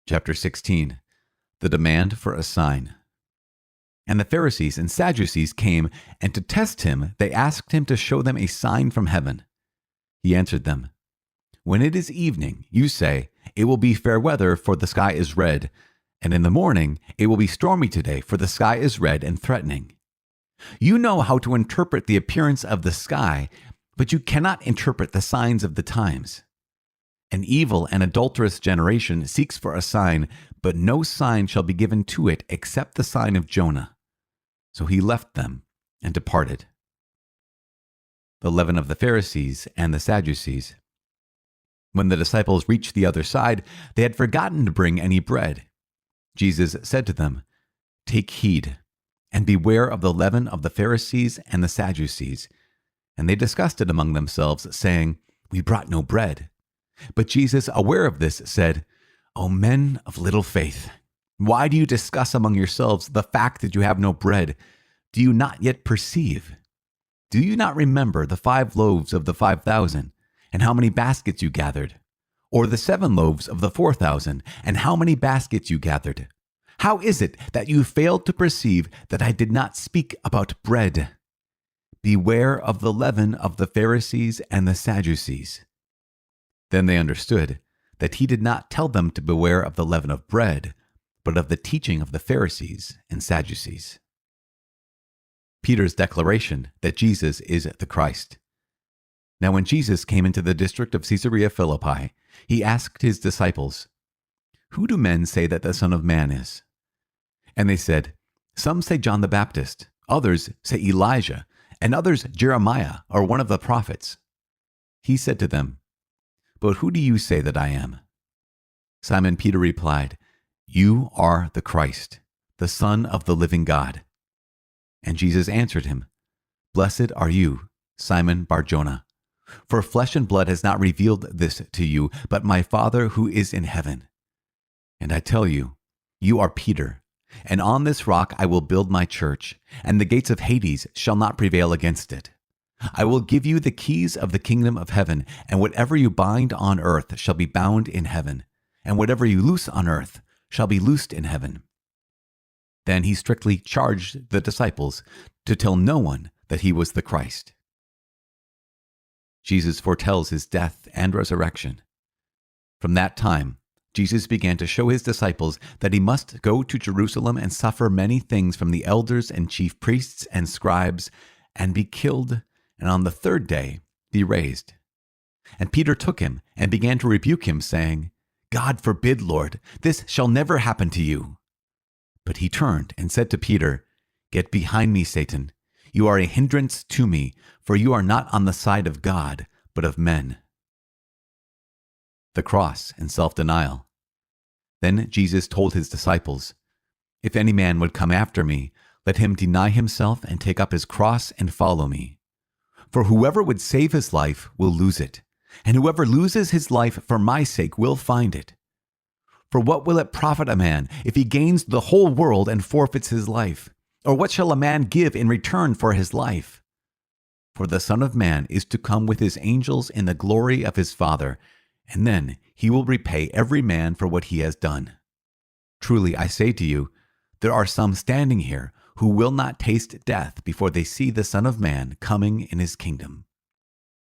Chapter 16. The Demand for a Sign. And the Pharisees and Sadducees came, and to test him, they asked him to show them a sign from heaven. He answered them, "When it is evening, you say, 'It will be fair weather, for the sky is red,' and in the morning, 'It will be stormy today, for the sky is red and threatening.' You know how to interpret the appearance of the sky, but you cannot interpret the signs of the times. An evil and adulterous generation seeks for a sign, but no sign shall be given to it except the sign of Jonah." So he left them and departed. The leaven of the Pharisees and the Sadducees. When the disciples reached the other side, they had forgotten to bring any bread. Jesus said to them, "Take heed, and beware of the leaven of the Pharisees and the Sadducees." And they discussed it among themselves, saying, "We brought no bread." But Jesus, aware of this, said, "O men of little faith, why do you discuss among yourselves the fact that you have no bread? Do you not yet perceive? Do you not remember the 5 loaves of the 5,000, and how many baskets you gathered? Or the 7 loaves of the 4,000, and how many baskets you gathered? How is it that you failed to perceive that I did not speak about bread? Beware of the leaven of the Pharisees and the Sadducees." Then they understood that he did not tell them to beware of the leaven of bread, but of the teaching of the Pharisees and Sadducees. Peter's declaration that Jesus is the Christ. Now when Jesus came into the district of Caesarea Philippi, he asked his disciples, "Who do men say that the Son of Man is?" And they said, "Some say John the Baptist, others say Elijah, and others Jeremiah or one of the prophets." He said to them, "But who do you say that I am?" Simon Peter replied, "You are the Christ, the Son of the living God." And Jesus answered him, "Blessed are you, Simon Bar-Jonah, for flesh and blood has not revealed this to you, but my Father who is in heaven. And I tell you, you are Peter, and on this rock I will build my church, and the gates of Hades shall not prevail against it. I will give you the keys of the kingdom of heaven, and whatever you bind on earth shall be bound in heaven, and whatever you loose on earth shall be loosed in heaven." Then he strictly charged the disciples to tell no one that he was the Christ. Jesus foretells his death and resurrection. From that time, Jesus began to show his disciples that he must go to Jerusalem and suffer many things from the elders and chief priests and scribes, and be killed, and on the 3rd day be raised. And Peter took him and began to rebuke him, saying, "God forbid, Lord, this shall never happen to you." But he turned and said to Peter, "Get behind me, Satan. You are a hindrance to me, for you are not on the side of God, but of men." The cross and self-denial. Then Jesus told his disciples, "If any man would come after me, let him deny himself and take up his cross and follow me. For whoever would save his life will lose it, and whoever loses his life for my sake will find it. For what will it profit a man if he gains the whole world and forfeits his life? Or what shall a man give in return for his life? For the Son of Man is to come with his angels in the glory of his Father, and then he will repay every man for what he has done. Truly I say to you, there are some standing here who will not taste death before they see the Son of Man coming in his kingdom."